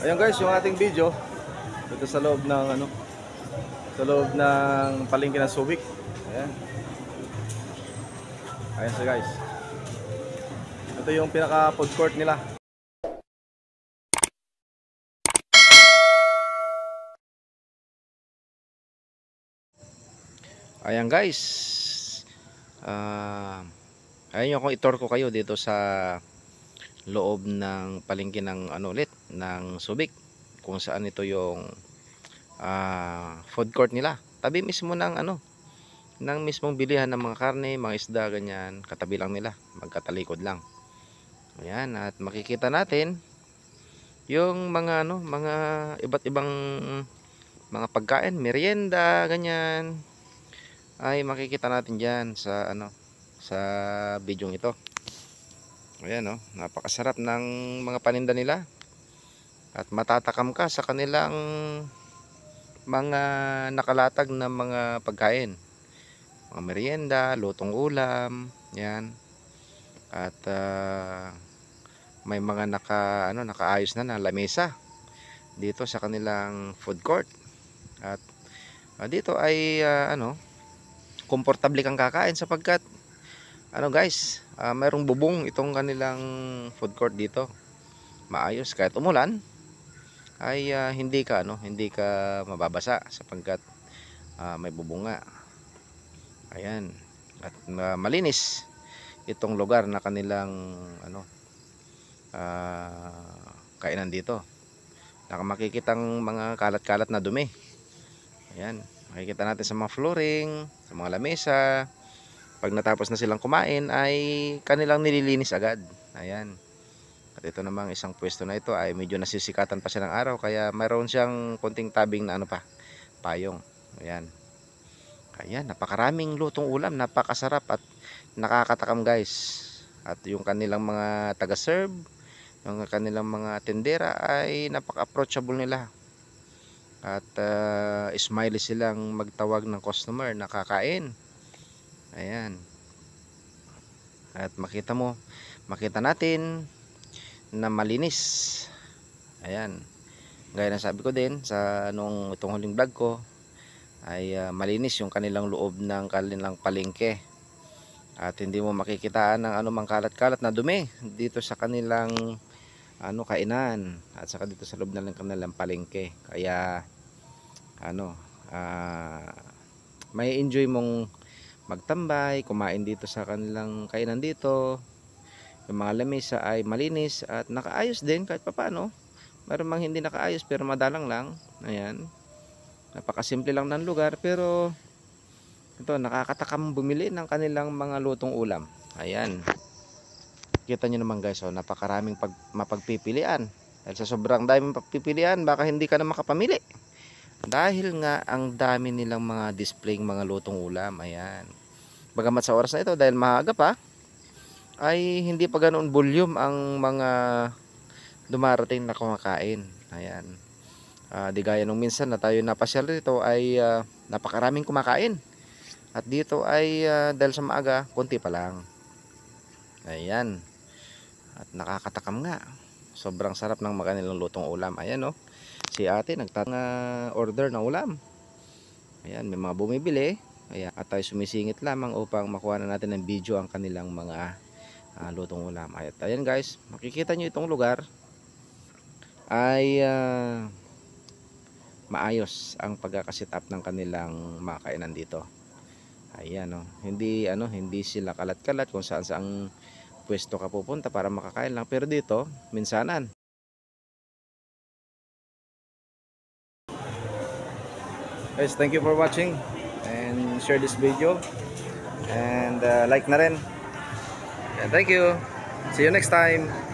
Ayan guys, yung ating video dito sa loob ng sa loob ng palengke ng Subic. Ayan. Ayan siya guys. Ito yung pinaka food court nila. Ayan guys. Ayan yung kung i-tour ko kayo dito sa loob ng palengke ng ulit ng Subic, kung saan ito yung food court nila. Tabi mismo ng ng mismong bilihan ng mga karne, mga isda, ganyan. Katabi lang nila, magkatalikod lang. Ayan, at makikita natin yung mga iba't ibang mga pagkain, merienda, ganyan. Ay makikita natin diyan sa sa bidyong ito. Ayan, napakasarap ng mga paninda nila. At matatakam ka sa kanilang mga nakalatag na mga pagkain. Mga merienda, lutong ulam, yan. At may mga nakaayos na lamesa dito sa kanilang food court. At dito ay komportable kang kakain sapagkat guys, mayroong bubong itong kanilang food court dito. Maayos kahit umulan ay hindi ka mababasa sapagkat may bubong nga. Ayan. At malinis itong lugar na kanilang kainan dito. Makikitang mga kalat-kalat na dumi. Ayan, makikita natin sa mga flooring, sa mga lamesa. Pag natapos na silang kumain ay kanilang nililinis agad. Ayan. At ito namang isang pwesto na ito ay medyo nasisikatan pa siya ng araw, kaya mayroon siyang konting tabing na payong. Ayan. Ayan, napakaraming lutong ulam, napakasarap at nakakatakam guys. At yung kanilang mga taga-serve, yung kanilang mga tendera ay napaka-approachable nila. At smiley silang magtawag ng customer na kakain. Ayan. At makita natin na malinis. Ayan. Gaya ng sabi ko din sa itong huling vlog ko, ay malinis yung kanilang loob ng kanilang palengke. At hindi mo makikitaan ng anumang kalat-kalat na dumi dito sa kanilang kainan at saka dito sa loob ng kanilang palengke. Kaya may enjoy mong magtambay, kumain dito sa kanilang kainan dito. Yung mga lamesa ay malinis at nakaayos din kahit papaano. Meron mang hindi nakaayos pero madalang lang. Ayan. Napakasimple lang ng lugar pero ito nakakatakam bumili ng kanilang mga lutong ulam. Ayan. Kita nyo naman guys, napakaraming mapagpipilian. Dahil sa sobrang daming pagpipilian, baka hindi ka na makapamili. Dahil nga ang dami nilang mga displaying mga lutong ulam. Ayan. Bagamat sa oras na ito dahil maaga pa, ay hindi pa ganoon volume ang mga dumarating na kumakain. Ayan. Di gaya nung minsan na tayo napasyal dito ay napakaraming kumakain. At dito ay dahil sa maaga, konti pa lang. Ayan. At nakakatakam nga. Sobrang sarap ng kanilang lutong ulam. Ayan si ate order na ulam. Ayan, may mga bumibili. Ayan. At tayo sumisingit lamang upang makuha na natin ng video ang kanilang mga lutong ulam. Ayan guys, makikita nyo itong lugar ay maayos ang pagkakasit up ng kanilang mga kainan dito. Ayan hindi sila kalat-kalat kung saan pwesto ka pupunta para makakain lang, pero dito minsanan. Guys, thank you for watching and share this video and like na rin. And thank you. See you next time.